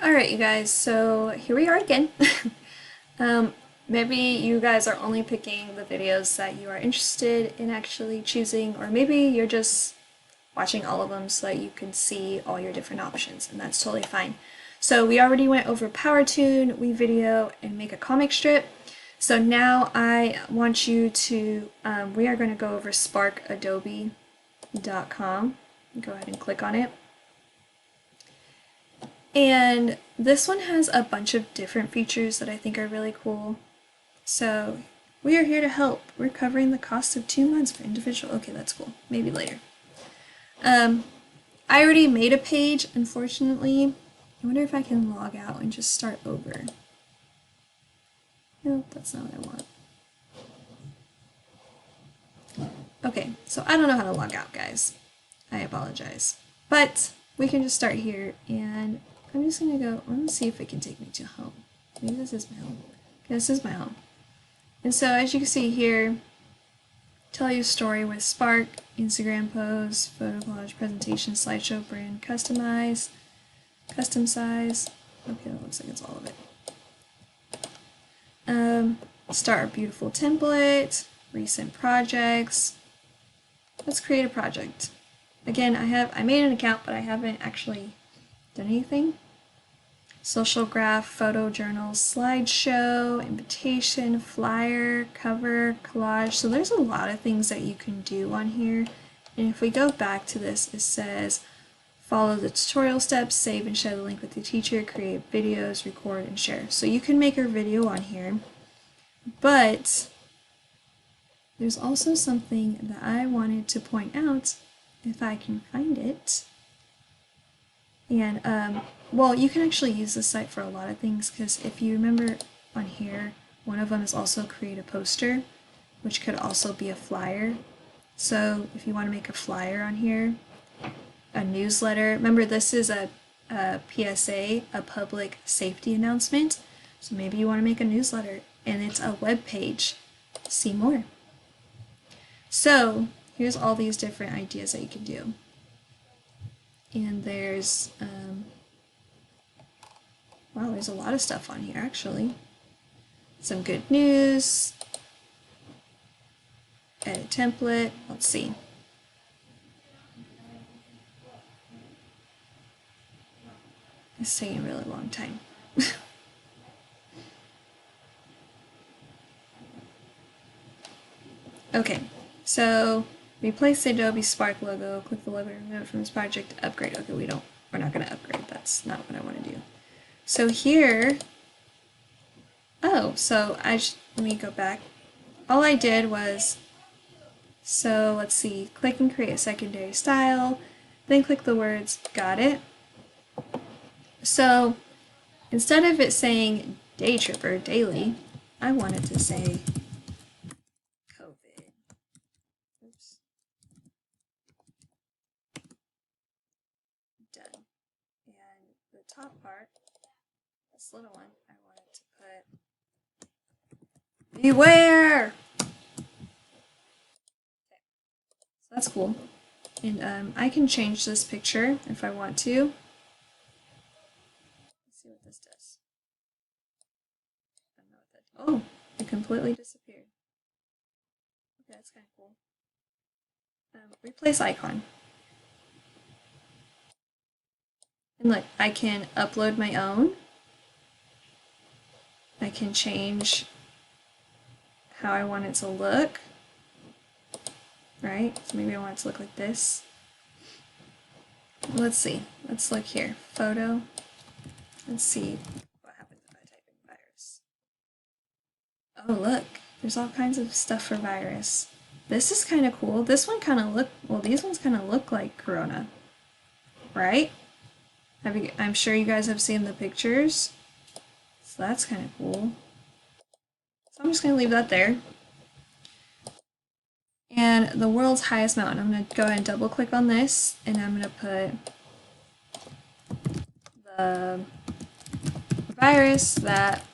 Alright, you guys, so here we are again. um, Maybe you guys are only picking the videos that you are interested in actually choosing, or maybe you're just watching all of them so that you can see all your different options, and that's totally fine. So we already went over PowerTune, WeVideo, and make a comic strip. So now I want you to, we are going to go over sparkadobe.com. Go ahead and click on it. And this one has a bunch of different features that I think are really cool. So we are here to help. We're covering the cost of 2 months for individual. Okay, that's cool. Maybe later. I already made a page, unfortunately. I wonder if I can log out and just start over. No, that's not what I want. Okay, so I don't know how to log out, guys. I apologize. But we can just start here, and I'm just gonna go, let me see if it can take me to home. Maybe this is my home. Okay, this is my home. And so as you can see here, tell you a story with Spark, Instagram post, photo collage, presentation, slideshow, brand, customize, custom size. Okay, that looks like it's all of it. Start a beautiful template, recent projects. Let's create a project. Again, I made an account, but I haven't actually done anything. Social graph, photo journal, slideshow, invitation, flyer, cover, collage. So there's a lot of things that you can do on here. And if we go back to this, it says follow the tutorial steps, save and share the link with the teacher, create videos, record, and share. So you can make a video on here. But there's also something that I wanted to point out, if I can find it. And, well, you can actually use this site for a lot of things, because if you remember on here, one of them is also create a poster, which could also be a flyer. So if you want to make a flyer on here, a newsletter, remember this is a PSA, a public safety announcement, so maybe you want to make a newsletter, and it's a web page. See more. So here's all these different ideas that you can do. And there's, wow, there's a lot of stuff on here actually. Some good news, edit template, let's see. It's taking a really long time. Okay, so replace the Adobe Spark logo, click the logo, remove it from this project, upgrade. Okay, we're not gonna upgrade, that's not what I wanna do. So here, oh, so let me go back. All I did was, so let's see, click and create a secondary style, then click the words, got it. So instead of it saying day tripper, daily, I wanted to say COVID. Oops. Done. And the top part, this little one, I wanted to put beware! Okay. So that's cool. And I can change this picture if I want to. Let's see what this does. I don't know what that. Oh, it completely disappeared. Okay, that's kind of cool. Replace icon. And look, I can upload my own. I can change how I want it to look. Right? So maybe I want it to look like this. Let's see. Let's look here. Photo. Let's see what happens if I type in virus. Oh, look. There's all kinds of stuff for virus. This is kind of cool. This one kind of look, well, these ones kind of look like Corona. Right? I'm sure you guys have seen the pictures. So that's kind of cool. So I'm just going to leave that there. And the world's highest mountain, I'm going to go ahead and double click on this, and I'm going to put the virus that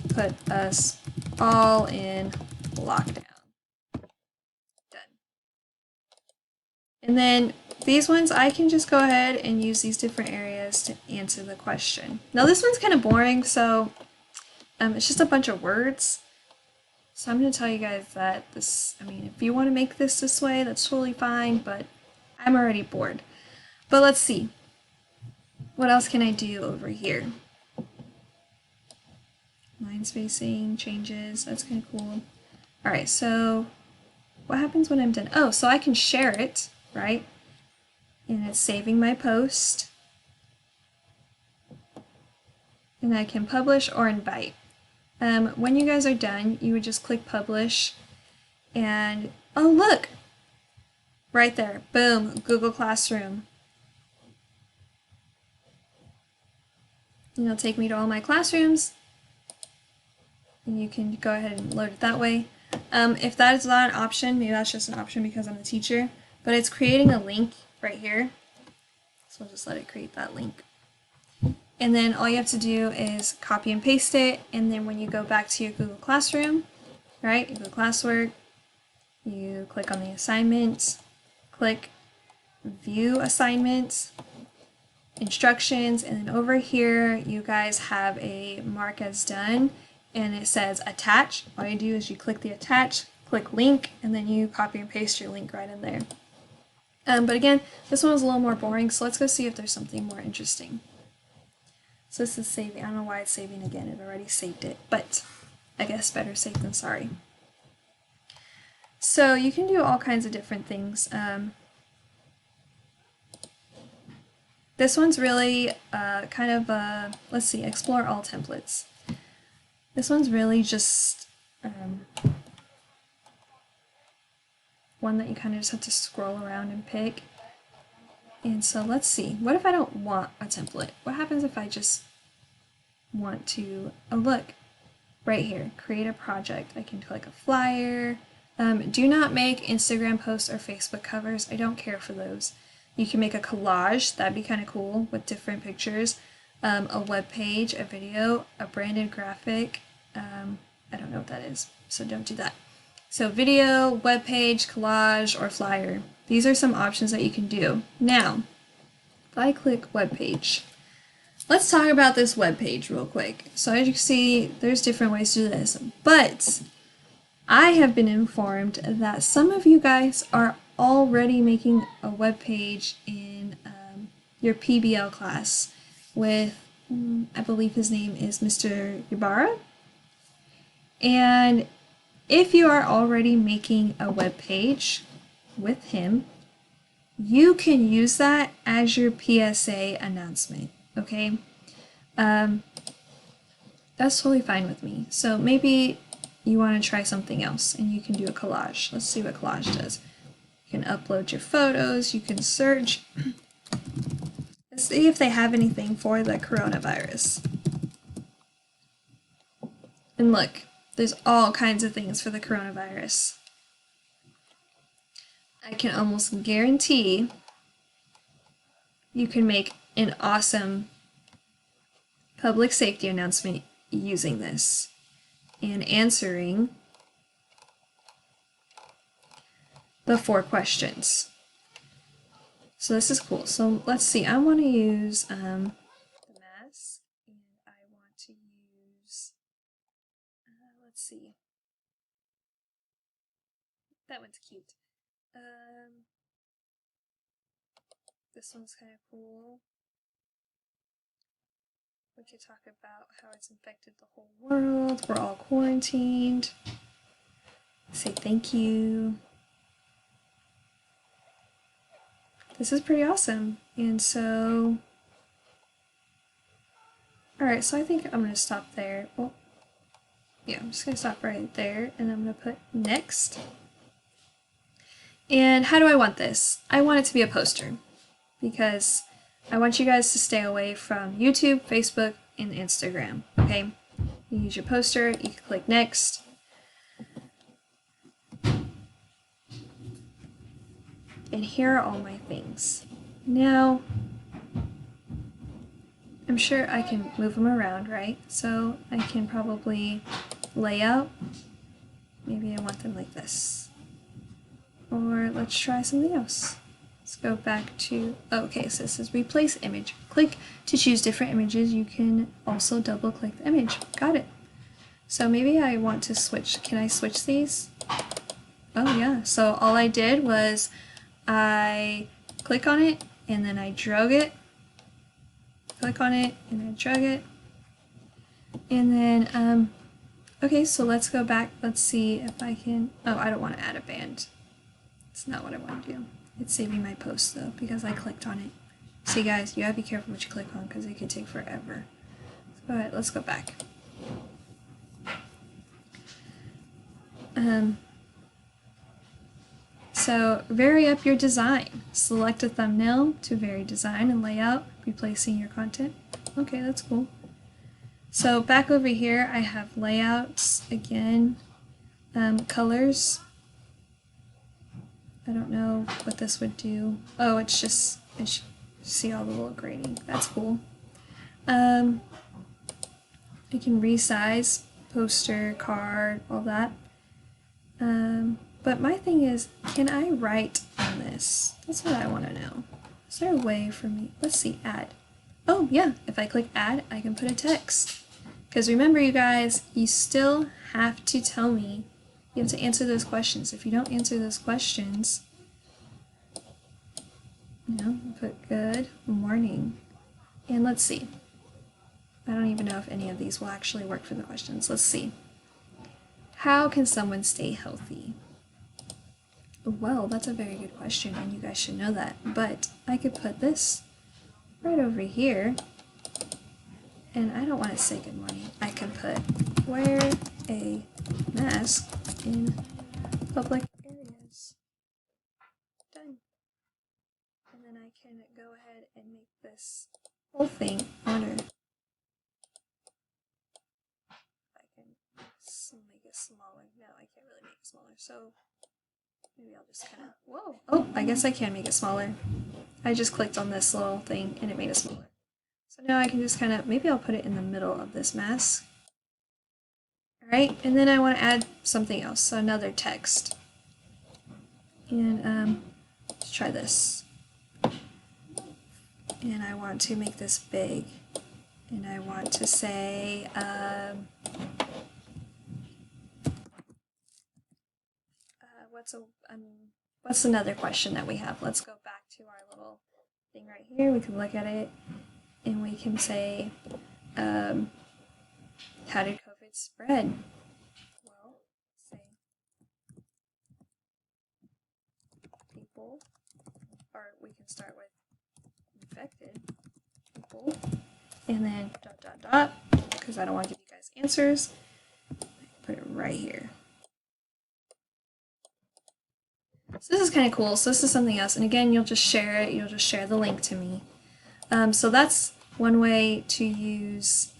put us all in lockdown. Done. And then these ones, I can just go ahead and use these different areas. guys to answer the question. Now this one's kind of boring, so it's just a bunch of words. So I'm going to tell you guys that this, I mean, if you want to make this way, that's totally fine, but I'm already bored. But let's see. What else can I do over here? Line spacing, changes, that's kind of cool. Alright, so what happens when I'm done? Oh, so I can share it, right? And it's saving my post. And I can publish or invite. When you guys are done, you would just click publish and, oh look! Right there, boom, Google Classroom. And it'll take me to all my classrooms. And you can go ahead and load it that way. If that is not an option, maybe that's just an option because I'm the teacher, but it's creating a link right here. So I'll just let it create that link. And then all you have to do is copy and paste it, and then when you go back to your Google Classroom, right, you go classwork, you click on the assignment, click view assignment, instructions, and then over here you guys have a mark as done, and it says attach. All you do is you click the attach, click link, and then you copy and paste your link right in there. But again, this one was a little more boring, so let's go see if there's something more interesting. So this is saving. I don't know why it's saving again. It already saved it, but I guess better safe than sorry. So you can do all kinds of different things. This one's really kind of, let's see, explore all templates. This one's really just one that you kind of just have to scroll around and pick. And so let's see, what if I don't want a template? What happens if I just want to, oh look, right here, create a project. I can click a flyer. Do not make Instagram posts or Facebook covers. I don't care for those. You can make a collage, that'd be kind of cool, with different pictures. A web page, a video, a branded graphic. I don't know what that is, so don't do that. So video, web page, collage, or flyer. These are some options that you can do. Now, if I click web page, let's talk about this web page real quick. So as you can see, there's different ways to do this, but I have been informed that some of you guys are already making a web page in your PBL class with, I believe his name is Mr. Ybarra. And if you are already making a web page with him, you can use that as your PSA announcement, okay? That's totally fine with me. So maybe you want to try something else and you can do a collage. Let's see what collage does. You can upload your photos, you can search. Let's see if they have anything for the coronavirus. And look, there's all kinds of things for the coronavirus. I can almost guarantee you can make an awesome public safety announcement using this and answering the 4 questions. So this is cool. So let's see, I want to use the mask, and I want to use, let's see, that one's cute. This one's kind of cool. We could talk about how it's infected the whole world. We're all quarantined. Say thank you. This is pretty awesome. And so, alright, so I think I'm going to stop there. Well, yeah, I'm just going to stop right there, and I'm going to put next. And how do I want this? I want it to be a poster, because I want you guys to stay away from YouTube, Facebook, and Instagram, okay? You use your poster, you can click next. And here are all my things. Now, I'm sure I can move them around, right? So I can probably lay out. Maybe I want them like this. Or let's try something else. Let's go back to, okay, so this is replace image. Click to choose different images. You can also double click the image. Got it. So maybe I want to switch. Can I switch these? Oh yeah, so all I did was I click on it and then I drag it. Click on it and I drag it. And then, okay, so let's go back. Let's see if I can, oh, I don't want to add a band. It's not what I want to do. It's saving my post though because I clicked on it. See guys, you gotta be careful what you click on because it could take forever. All right, let's go back. So vary up your design. Select a thumbnail to vary design and layout, replacing your content. Okay, that's cool. So back over here, I have layouts again, colors. I don't know what this would do. Oh, it's just, see all the little grading. That's cool. You can resize, poster, card, all that. But my thing is, can I write on this? That's what I want to know. Is there a way for me? Let's see, add. Oh yeah, if I click add, I can put a text. Because remember you guys, you still have to tell me, you have to answer those questions. If you don't answer those questions, you know, put good morning. And let's see. I don't even know if any of these will actually work for the questions. Let's see. How can someone stay healthy? Well, that's a very good question, and you guys should know that. But I could put this right over here, and I don't want to say good morning. I can put wear a mask in public areas. Done. And then I can go ahead and make this whole thing order. I can make it smaller. No, I can't really make it smaller. So maybe I'll just kind of, whoa. Oh, I guess I can make it smaller. I just clicked on this little thing and it made it smaller. So now I can just kind of, maybe I'll put it in the middle of this mask. Alright, and then I want to add something else, so another text. And let's try this. And I want to make this big. And I want to say, what's another question that we have? Let's go back to our little thing right here. We can look at it and we can say, how did COVID spread? Well, say people, or we can start with infected people, and then ... because I don't want to give you guys answers. Put it right here. So this is kind of cool. So this is something else. And again, you'll just share it. You'll just share the link to me. So that's one way to use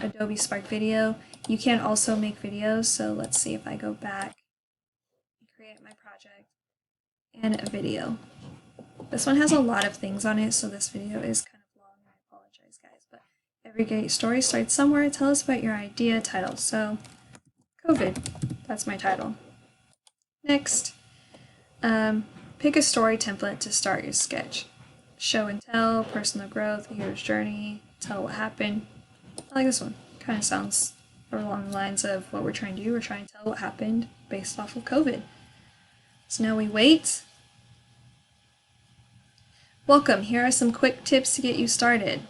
Adobe Spark Video. You can also make videos. So let's see if I go back and create my project and a video. This one has a lot of things on it, so this video is kind of long. I apologize, guys. But every great story starts somewhere. Tell us about your idea title. So COVID, that's my title. Next. Pick a story template to start your sketch. Show and tell, personal growth, hero's journey, tell what happened. I like this one. Kind of sounds along the lines of what we're trying to do. We're trying to tell what happened based off of COVID. So now we wait. Welcome. Here are some quick tips to get you started.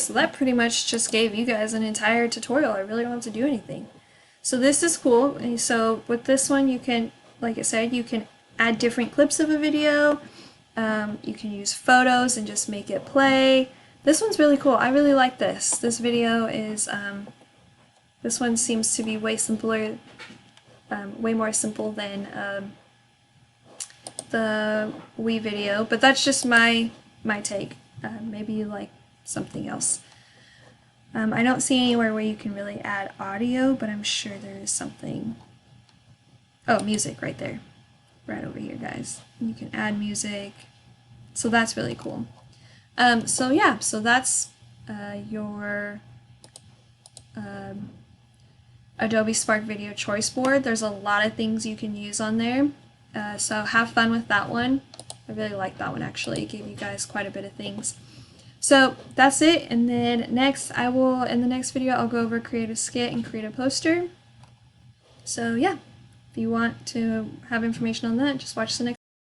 So that pretty much just gave you guys an entire tutorial. I really don't have to do anything. So this is cool. And so with this one, you can, like I said, you can add different clips of a video. You can use photos and just make it play. This one's really cool. I really like this. This video is, this one seems to be way simpler, way more simple than the Wii video, but that's just my take. Maybe you like something else. I don't see anywhere where you can really add audio, but I'm sure there is something. Oh, music right there. Right over here, guys. You can add music. So that's really cool. So yeah, so that's your Adobe Spark Video Choice Board. There's a lot of things you can use on there. So have fun with that one. I really like that one actually. It gave you guys quite a bit of things. So that's it, and then next in the next video I'll go over create a skit and create a poster. So yeah, if you want to have information on that, just watch the next